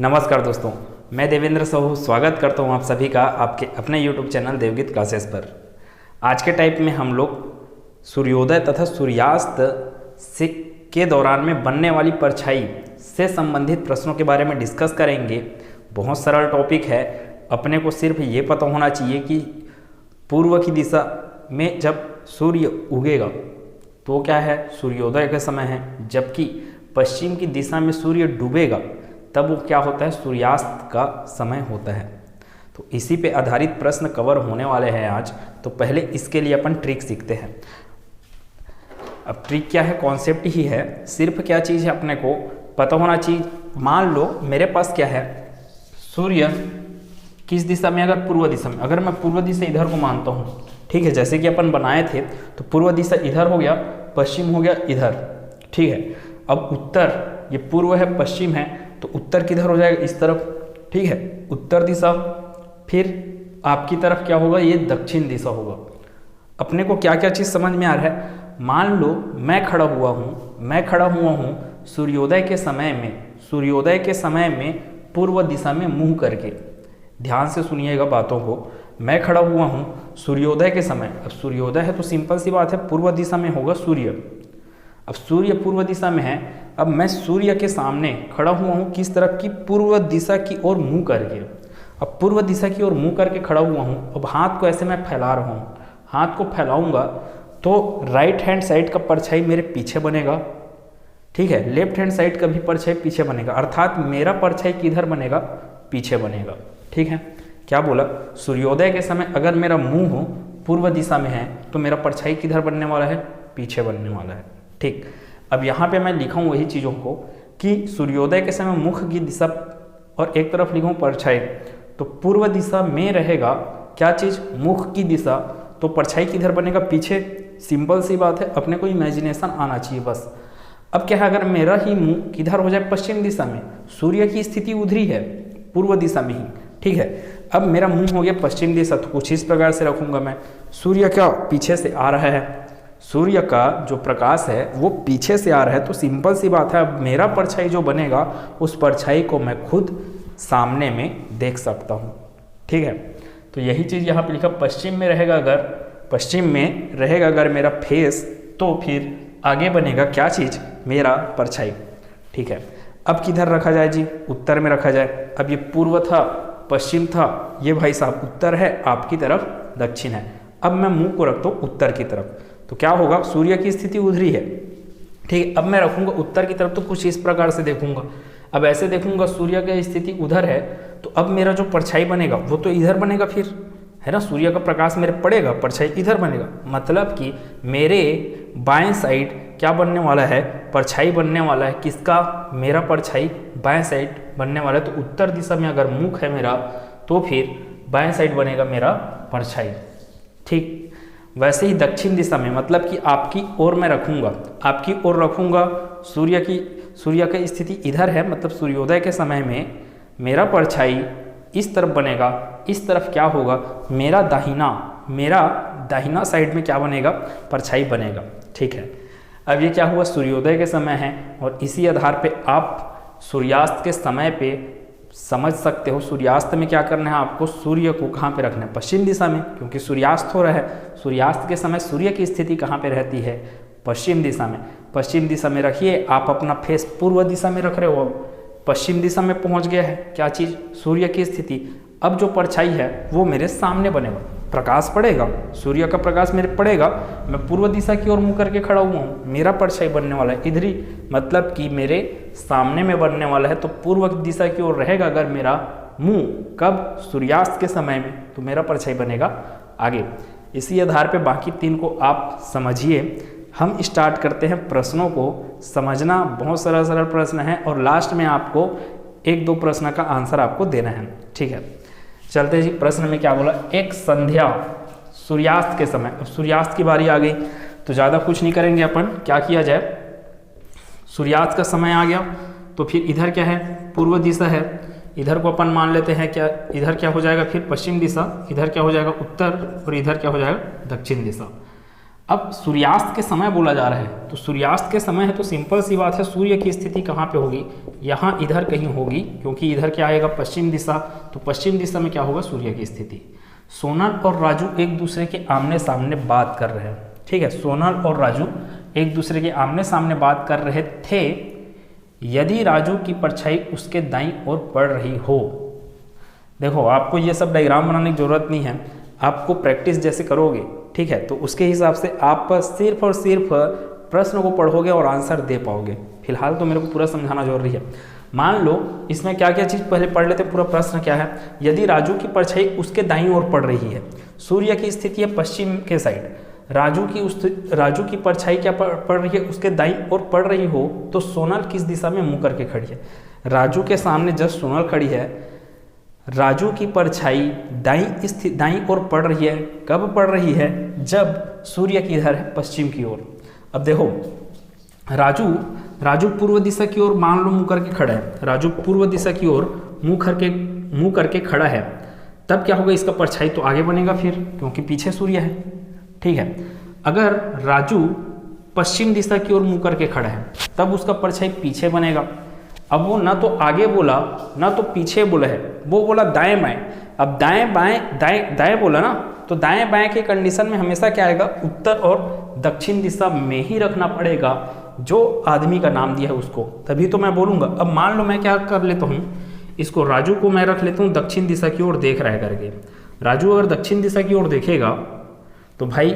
नमस्कार दोस्तों, मैं देवेंद्र साहू स्वागत करता हूं आप सभी का आपके अपने YouTube चैनल देवगीत क्लासेस पर। आज के टाइप में हम लोग सूर्योदय तथा सूर्यास्त से के दौरान में बनने वाली परछाई से संबंधित प्रश्नों के बारे में डिस्कस करेंगे। बहुत सरल टॉपिक है, अपने को सिर्फ ये पता होना चाहिए कि पूर्व की दिशा में जब सूर्य उगेगा तो क्या है, सूर्योदय का समय है, जबकि पश्चिम की दिशा में सूर्य डूबेगा तब वो क्या होता है, सूर्यास्त का समय होता है। तो इसी पे आधारित प्रश्न कवर होने वाले हैं आज। तो पहले इसके लिए अपन ट्रिक सीखते हैं। अब ट्रिक क्या है, कॉन्सेप्ट ही है, सिर्फ क्या चीज़ है अपने को पता होना चाहिए। मान लो मेरे पास क्या है, सूर्य किस दिशा में, अगर पूर्व दिशा में, अगर मैं पूर्व दिशा इधर को मानता हूँ, ठीक है, जैसे कि अपन बनाए थे, तो पूर्व दिशा इधर हो गया, पश्चिम हो गया इधर, ठीक है। अब उत्तर, ये पूर्व है पश्चिम है, तो उत्तर किधर हो जाएगा, इस तरफ, ठीक है, उत्तर दिशा। फिर आपकी तरफ क्या होगा, ये दक्षिण दिशा होगा। अपने को क्या क्या चीज़ समझ में आ रहा है। मान लो मैं खड़ा हुआ हूँ सूर्योदय के समय में पूर्व दिशा में मुंह करके। ध्यान से सुनिएगा बातों को। मैं खड़ा हुआ हूँ सूर्योदय के समय। अब सूर्योदय है तो सिंपल सी बात है, पूर्व दिशा में होगा सूर्य। अब सूर्य पूर्व दिशा में है, अब मैं सूर्य के सामने खड़ा हुआ हूँ, किस तरफ की, पूर्व दिशा की ओर मुंह करके। अब पूर्व दिशा की ओर मुंह करके खड़ा हुआ हूँ। अब हाथ को ऐसे मैं फैला रहा हूँ, हाथ को फैलाऊंगा तो राइट हैंड साइड का परछाई मेरे पीछे बनेगा, ठीक है, लेफ्ट हैंड साइड का भी परछाई पीछे बनेगा, अर्थात मेरा परछाई किधर बनेगा, पीछे बनेगा, ठीक है। क्या बोला, सूर्योदय के समय अगर मेरा मुंह पूर्व दिशा में है तो मेरा परछाई किधर बनने वाला है, पीछे बनने वाला है, ठीक। अब यहाँ पे मैं लिखा हूँ वही चीज़ों को कि सूर्योदय के समय मुख की दिशा और एक तरफ लिखूँ परछाई, तो पूर्व दिशा में रहेगा क्या चीज़, मुख की दिशा, तो परछाई किधर बनेगा, पीछे। सिंपल सी बात है, अपने को इमेजिनेशन आना चाहिए बस। अब क्या है, अगर मेरा ही मुंह किधर हो जाए, पश्चिम दिशा में, सूर्य की स्थिति उधरी है पूर्व दिशा में ही, ठीक है। अब मेरा मुंह हो गया पश्चिम दिशा, तो कुछ इस प्रकार से रखूंगा मैं, सूर्य क्या पीछे से आ रहा है, सूर्य का जो प्रकाश है वो पीछे से आ रहा है, तो सिंपल सी बात है, अब मेरा परछाई जो बनेगा उस परछाई को मैं खुद सामने में देख सकता हूँ, ठीक है। तो यही चीज़ यहाँ पे लिखा, पश्चिम में रहेगा अगर मेरा फेस, तो फिर आगे बनेगा क्या चीज़, मेरा परछाई, ठीक है। अब किधर रखा जाए जी, उत्तर में रखा जाए। अब ये पूर्व था, पश्चिम था, ये भाई साहब उत्तर है, आपकी तरफ दक्षिण है। अब मैं मुंह को रखता हूँ उत्तर की तरफ, तो क्या होगा, सूर्य की स्थिति उधरी है, ठीक। अब मैं रखूंगा उत्तर की तरफ, तो कुछ इस प्रकार से देखूंगा। अब ऐसे देखूंगा सूर्य की स्थिति उधर है, तो अब मेरा जो परछाई बनेगा वो तो इधर बनेगा, फिर है ना, सूर्य का प्रकाश मेरे पड़ेगा, परछाई इधर बनेगा, मतलब कि मेरे बाएं साइड क्या बनने वाला है, परछाई बनने वाला है, किसका, मेरा परछाई बाएं साइड बनने वाला है। तो उत्तर दिशा में अगर मुख है मेरा, तो फिर बाएं साइड बनेगा मेरा परछाई, ठीक। वैसे ही दक्षिण दिशा में, मतलब कि आपकी ओर मैं रखूंगा, आपकी ओर रखूंगा, सूर्य की स्थिति इधर है, मतलब सूर्योदय के समय में मेरा परछाई इस तरफ बनेगा, इस तरफ क्या होगा, मेरा दाहिना साइड में क्या बनेगा, परछाई बनेगा, ठीक है। अब ये क्या हुआ, सूर्योदय के समय है, और इसी आधार पे आप सूर्यास्त के समय पे समझ सकते हो, सूर्यास्त में क्या करना है आपको, सूर्य को कहाँ पे रखना है, पश्चिम दिशा में, क्योंकि सूर्यास्त हो रहा है। सूर्यास्त के समय सूर्य की स्थिति कहाँ पे रहती है, पश्चिम दिशा में। पश्चिम दिशा में रखिए, आप अपना फेस पूर्व दिशा में रख रहे हो, पश्चिम दिशा में पहुँच गया है क्या चीज़, सूर्य की स्थिति। अब जो परछाई है वो मेरे सामने बनेगा, प्रकाश पड़ेगा, सूर्य का प्रकाश मेरे पड़ेगा, मैं पूर्व दिशा की ओर मुँह करके खड़ा हुआ हूँ, मेरा परछाई बनने वाला है इधर ही, मतलब कि मेरे सामने में बनने वाला है। तो पूर्व दिशा की ओर रहेगा अगर मेरा मुंह, कब, सूर्यास्त के समय में, तो मेरा परछाई बनेगा आगे। इसी आधार पे बाकी तीन को आप समझिए। हम स्टार्ट करते हैं प्रश्नों को समझना। बहुत सरल प्रश्न है, और लास्ट में आपको 1-2 प्रश्न का आंसर आपको देना है, ठीक है। चलते जी, प्रश्न में क्या बोला, एक संध्या सूर्यास्त के समय। अब सूर्यास्त की बारी आ गई, तो ज़्यादा कुछ नहीं करेंगे अपन, क्या किया जाए, सूर्यास्त का समय आ गया, तो फिर इधर क्या है, पूर्व दिशा है, इधर को अपन मान लेते हैं क्या, इधर क्या हो जाएगा फिर पश्चिम दिशा, इधर क्या हो जाएगा उत्तर, और इधर क्या हो जाएगा दक्षिण दिशा। अब सूर्यास्त के समय बोला जा रहा है, तो सूर्यास्त के समय है तो सिंपल सी बात है सूर्य की स्थिति कहाँ पे होगी, यहाँ इधर कहीं होगी, क्योंकि इधर क्या आएगा पश्चिम दिशा, तो पश्चिम दिशा में क्या होगा सूर्य की स्थिति। सोनल और राजू एक दूसरे के आमने सामने बात कर रहे हैं, ठीक है, सोनल और राजू एक दूसरे के आमने सामने बात कर रहे थे। यदि राजू की परछाई उसके दाईं ओर पड़ रही हो, देखो आपको ये सब डायग्राम बनाने की जरूरत नहीं है, आपको प्रैक्टिस जैसे करोगे, ठीक है, तो उसके हिसाब से आप सिर्फ और सिर्फ प्रश्न को पढ़ोगे और आंसर दे पाओगे। फिलहाल तो मेरे को पूरा समझाना जरूरी है। मान लो इसमें क्या क्या चीज़ पहले पढ़ लेते, पूरा प्रश्न क्या है। यदि राजू की परछाई उसके दाईं ओर पड़ रही है, सूर्य की स्थिति है पश्चिम के साइड, राजू की परछाई क्या पड़ रही है उसके दाईं ओर पड़ रही हो, तो सोनल किस दिशा में मुंह करके खड़ी है। राजू के सामने जस्ट सोनल खड़ी है, राजू की परछाई दाईं ओर पड़ रही है। कब पड़ रही है, जब सूर्य की इधर है पश्चिम की ओर। अब देखो राजू पूर्व दिशा की ओर मान लो मुंह करके खड़ा है, राजू पूर्व दिशा की ओर मुंह करके खड़ा है, तब क्या होगा इसका परछाई तो आगे बनेगा फिर, क्योंकि पीछे सूर्य है, ठीक है। अगर राजू पश्चिम दिशा की ओर मुंह करके खड़ा है तब उसका परछाई पीछे बनेगा। अब वो ना तो आगे बोला ना तो पीछे बोला है, वो बोला दाएं बाएं। अब दाएं बोला ना, तो दाएं बाएं के कंडीशन में हमेशा क्या आएगा, उत्तर और दक्षिण दिशा में ही रखना पड़ेगा जो आदमी का नाम दिया है उसको, तभी तो मैं बोलूँगा। अब मान लो मैं क्या कर लेता हूँ, इसको राजू को मैं रख लेता हूँ दक्षिण दिशा की ओर देख रहा है करके। राजू अगर दक्षिण दिशा की ओर देखेगा तो भाई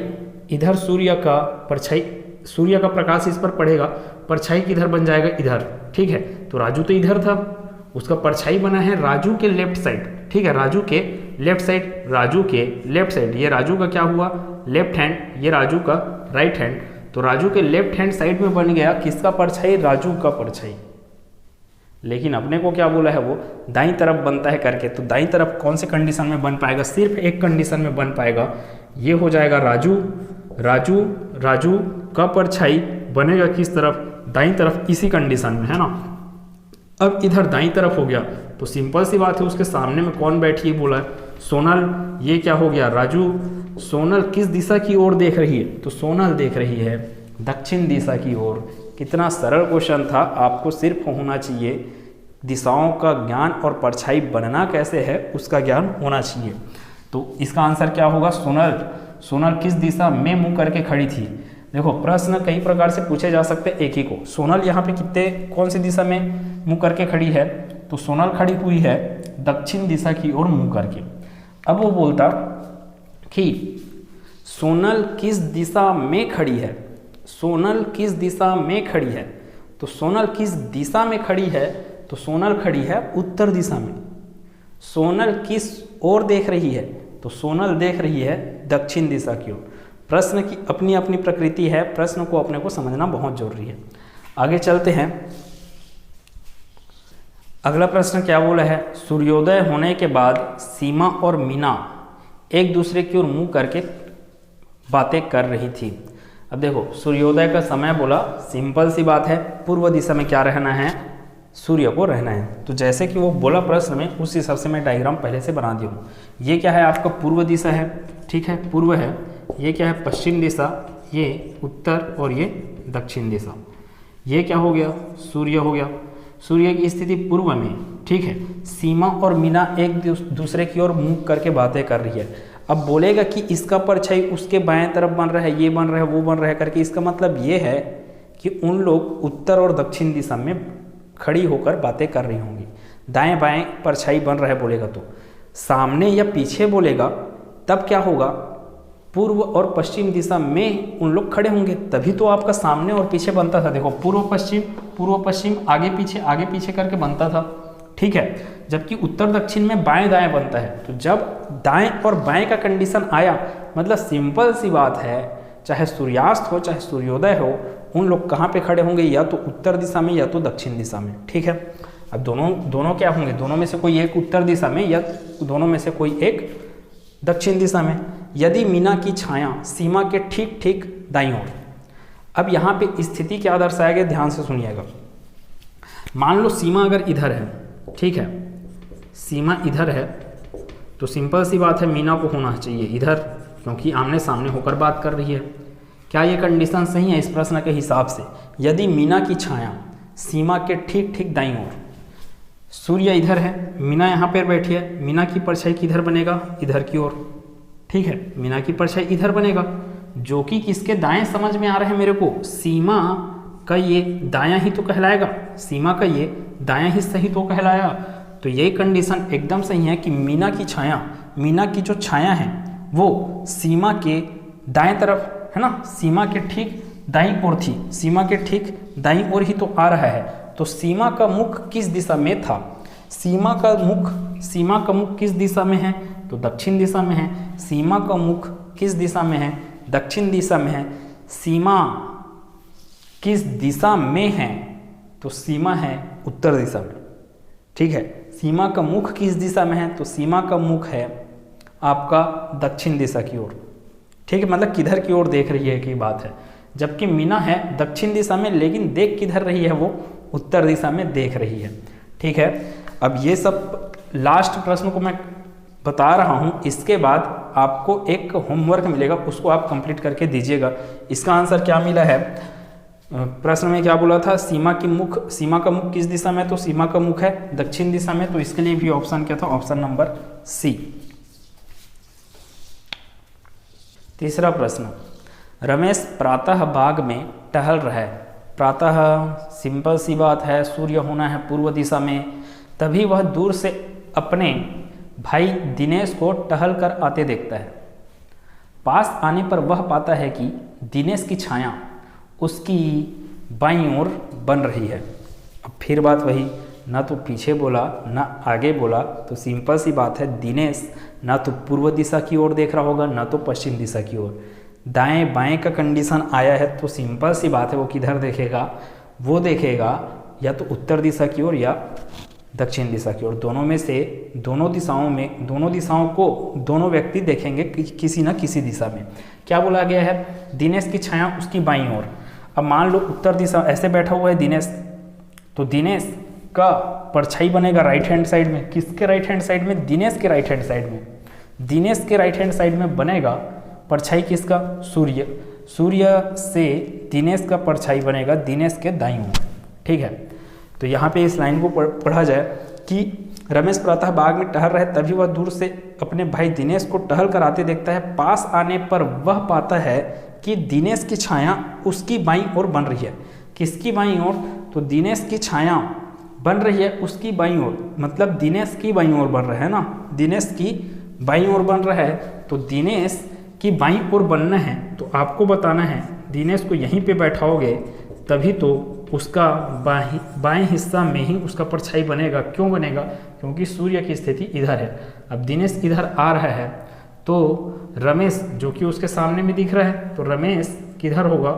इधर सूर्य का प्रकाश इस पर पड़ेगा, परछाई किधर बन जाएगा, इधर, ठीक है। तो राजू तो इधर था, उसका परछाई बना है राजू के लेफ्ट साइड, ठीक है, राजू के लेफ्ट साइड, ये राजू का क्या हुआ लेफ्ट हैंड, ये राजू का राइट हैंड, तो राजू के लेफ्ट हैंड साइड में बन गया किसका परछाई, राजू का परछाई। लेकिन अपने को क्या बोला है वो दाईं तरफ बनता है करके, तो दाईं तरफ कौन से कंडीशन में बन पाएगा, सिर्फ एक कंडीशन में बन पाएगा, ये हो जाएगा राजू का परछाई बनेगा किस तरफ, दाईं तरफ, इसी कंडीशन में, है ना। अब इधर दाईं तरफ हो गया तो सिंपल सी बात है उसके सामने में कौन बैठी है बोला है सोनल, ये क्या हो गया राजू। सोनल किस दिशा की ओर देख रही है, तो सोनल देख रही है दक्षिण दिशा की ओर। कितना सरल क्वेश्चन था, आपको सिर्फ होना चाहिए दिशाओं का ज्ञान और परछाई बनना कैसे है उसका ज्ञान होना चाहिए। तो इसका आंसर क्या होगा, सोनल किस दिशा में मुंह करके खड़ी थी। देखो प्रश्न कई प्रकार से पूछे जा सकते हैं एक ही को। सोनल यहाँ पे कौन सी दिशा में मुंह करके खड़ी है, तो सोनल खड़ी हुई है दक्षिण दिशा की ओर मुंह करके। अब वो बोलता कि सोनल किस दिशा में खड़ी है, सोनल किस दिशा में खड़ी है, तो सोनल किस दिशा में खड़ी है, तो सोनल खड़ी है उत्तर दिशा में। सोनल किस ओर देख रही है, तो सोनल देख रही है दक्षिण दिशा की ओर। प्रश्न की अपनी अपनी प्रकृति है, प्रश्न को अपने को समझना बहुत जरूरी है। आगे चलते हैं, अगला प्रश्न क्या बोला है, सूर्योदय होने के बाद सीमा और मीना एक दूसरे की ओर मुंह करके बातें कर रही थी। अब देखो सूर्योदय का समय बोला, सिंपल सी बात है पूर्व दिशा में क्या रहना है, सूर्य को रहना है। तो जैसे कि वो बोला प्रश्न में उस हिसाब से मैं डायग्राम पहले से बना दिया हूँ। ये क्या है आपका पूर्व दिशा है, ठीक है, पूर्व है। ये क्या है पश्चिम दिशा, ये उत्तर और ये दक्षिण दिशा। ये क्या हो गया, सूर्य हो गया, सूर्य की स्थिति पूर्व में, ठीक है। सीमा और मीना एक दूसरे की ओर मुंह करके बातें कर रही है। अब बोलेगा कि इसका परछाई उसके बाएं तरफ बन रहा है, ये बन रहा है, वो बन रहा है करके, इसका मतलब ये है कि उन लोग उत्तर और दक्षिण दिशा में खड़ी होकर बातें कर रही होंगी। दाएं बाएं परछाई बन रहा है बोलेगा तो, सामने या पीछे बोलेगा तब क्या होगा, पूर्व और पश्चिम दिशा में उन लोग खड़े होंगे, तभी तो आपका सामने और पीछे बनता था। देखो पूर्व पश्चिम आगे पीछे करके बनता था, ठीक है। जबकि उत्तर दक्षिण में बाएं दाएं बनता है। तो जब दाएं और बाएं का कंडीशन आया, मतलब सिंपल सी बात है, चाहे सूर्यास्त हो चाहे सूर्योदय हो, उन लोग कहाँ पे खड़े होंगे, या तो उत्तर दिशा में या तो दक्षिण दिशा में, ठीक है। अब दोनों क्या होंगे, दोनों में से कोई एक उत्तर दिशा में या दोनों में से कोई एक दक्षिण दिशा में। यदि मीना की छाया सीमा के ठीक ठीक दाईं ओर। अब यहाँ पे स्थिति क्या दर्शाया गया, ध्यान से सुनिएगा। मान लो सीमा अगर इधर है, ठीक है, सीमा इधर है, तो सिंपल सी बात है मीना को होना चाहिए इधर, क्योंकि आमने सामने होकर बात कर रही है। क्या ये कंडीशन सही है इस प्रश्न के हिसाब से? यदि मीना की छाया सीमा के ठीक ठीक दाईं ओर, सूर्य इधर है, मीना यहाँ पर बैठी है, मीना की परछाई किधर बनेगा? इधर की ओर, ठीक है, मीना की परछाई इधर बनेगा, जो कि किसके दाएं समझ में आ रहा है मेरे को? सीमा का ये दायां ही तो कहलाएगा, सीमा का ये दायां हिस्सा ही तो कहलाया। तो यही कंडीशन एकदम सही है कि मीना की छाया, मीना की जो छाया है वो सीमा के दाएं तरफ है ना, सीमा के ठीक दाईं ओर थी, सीमा के ठीक दाईं ओर ही तो आ रहा है। तो सीमा का मुख किस दिशा में था? सीमा का मुख किस दिशा में है? तो दक्षिण दिशा में है। सीमा का मुख किस दिशा में है? दक्षिण दिशा में है। सीमा किस दिशा में है? तो सीमा है उत्तर दिशा में, ठीक है। सीमा का मुख किस दिशा में है? तो सीमा का मुख है आपका दक्षिण दिशा की ओर, ठीक है, मतलब किधर की ओर देख रही है की बात है। जबकि मीना है दक्षिण दिशा में, लेकिन देख किधर रही है? वो उत्तर दिशा में देख रही है, ठीक है। अब ये सब लास्ट प्रश्न को मैं बता रहा हूँ, इसके बाद आपको एक होमवर्क मिलेगा, उसको आप कंप्लीट करके दीजिएगा। इसका आंसर क्या मिला है? प्रश्न में क्या बोला था? सीमा का मुख किस दिशा में? तो सीमा का मुख है दक्षिण दिशा में, तो इसके लिए भी ऑप्शन क्या था? Option number C. तीसरा प्रश्न, रमेश प्रातः बाग में टहल रहा है। प्रातः सिंपल सी बात है, सूर्य होना है पूर्व दिशा में। तभी वह दूर से अपने भाई दिनेश को टहल कर आते देखता है। पास आने पर वह पाता है कि दिनेश की छाया उसकी बाईं ओर बन रही है। अब फिर बात वही, ना तो पीछे बोला ना आगे बोला, तो सिंपल सी बात है, दिनेश ना तो पूर्व दिशा की ओर देख रहा होगा ना तो पश्चिम दिशा की ओर। दाएं बाएं का कंडीशन आया है तो सिंपल सी बात है वो किधर देखेगा? वो देखेगा या तो उत्तर दिशा की ओर या दक्षिण दिशा की ओर। दोनों में से दोनों दिशाओं को दोनों व्यक्ति देखेंगे किसी न किसी दिशा में। क्या बोला गया है? दिनेश की छाया उसकी बाईं ओर। अब मान लो उत्तर दिशा ऐसे बैठा हुआ है दिनेश, तो दिनेश का परछाई बनेगा राइट हैंड साइड में। किसके राइट हैंड साइड में? दिनेश के राइट हैंड साइड में। दिनेश के राइट हैंड साइड में बनेगा परछाई किसका? सूर्य से दिनेश का परछाई बनेगा दिनेश के दाईं ओर, ठीक है। तो यहाँ पे इस लाइन को पढ़ा जाए कि रमेश प्रातः बाग में टहल रहे, तभी वह दूर से अपने भाई दिनेश को टहल कर आते देखता है। पास आने पर वह पाता है कि दिनेश की छाया उसकी बाईं ओर बन रही है। किसकी बाईं ओर? तो दिनेश की छाया बन रही है उसकी बाईं ओर, मतलब दिनेश की बाईं ओर बन रहा है ना, दिनेश की बाईं ओर बन रहा है। तो दिनेश की बाईं ओर बनना है तो आपको बताना है, दिनेश को यहीं पे बैठाओगे तभी तो उसका बाएं हिस्सा में ही उसका परछाई बनेगा। क्यों बनेगा? क्योंकि सूर्य की स्थिति इधर है। अब दिनेश इधर आ रहा है तो रमेश जो कि उसके सामने में दिख रहा है, तो रमेश किधर होगा?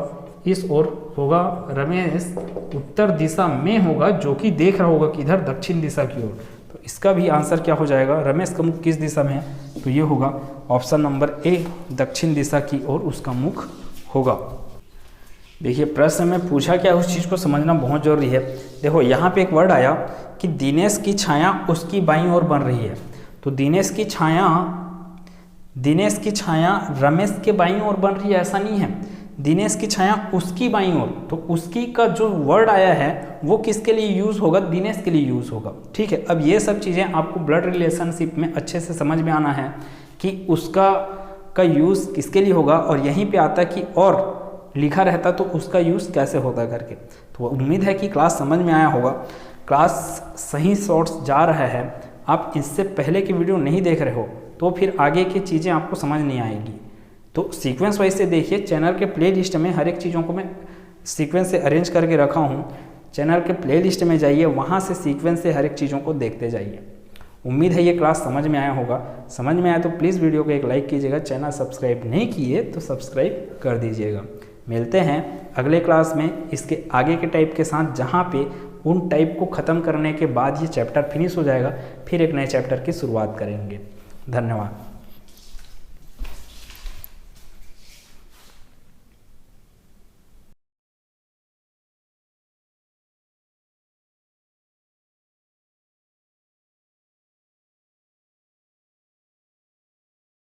इस ओर होगा। रमेश उत्तर दिशा में होगा, जो कि देख रहा होगा किधर? दक्षिण दिशा की ओर। तो इसका भी आंसर क्या हो जाएगा? रमेश का मुख किस दिशा में है? तो ये होगा ऑप्शन नंबर ए, दक्षिण दिशा की ओर उसका मुख होगा। देखिए प्रश्न में पूछा क्या, उस चीज़ को समझना बहुत जरूरी है। देखो यहाँ पे एक वर्ड आया कि दिनेश की छाया उसकी बाईं ओर बन रही है। तो दिनेश की छाया रमेश के बाईं ओर बन रही है, ऐसा नहीं है। दिनेश की छाया उसकी बाईं ओर, तो उसकी का जो वर्ड आया है वो किसके लिए यूज़ होगा? दिनेश के लिए यूज़ होगा, ठीक है। अब ये सब चीज़ें आपको ब्लड रिलेशनशिप में अच्छे से समझ में आना है कि उसका यूज़ किसके लिए होगा, और यहीं पे आता कि और लिखा रहता तो उसका यूज़ कैसे होता करके। तो उम्मीद है कि क्लास समझ में आया होगा। क्लास सही शॉर्ट्स जा रहा है। आप इससे पहले की वीडियो नहीं देख रहे हो तो फिर आगे की चीज़ें आपको समझ नहीं आएगी। तो सीक्वेंस वाइज से देखिए। चैनल के प्लेलिस्ट में हर एक चीज़ों को मैं सीक्वेंस से अरेंज करके रखा हूँ। चैनल के प्लेलिस्ट में जाइए, वहाँ से सीक्वेंस से हर एक चीज़ों को देखते जाइए। उम्मीद है ये क्लास समझ में आया होगा। समझ में आया तो प्लीज़ वीडियो को एक लाइक कीजिएगा। चैनल सब्सक्राइब नहीं किए तो सब्सक्राइब कर दीजिएगा। मिलते हैं अगले क्लास में इसके आगे के टाइप के साथ, जहाँ पे उन टाइप को ख़त्म करने के बाद ये चैप्टर फिनिश हो जाएगा, फिर एक नए चैप्टर की शुरुआत करेंगे। धन्यवाद।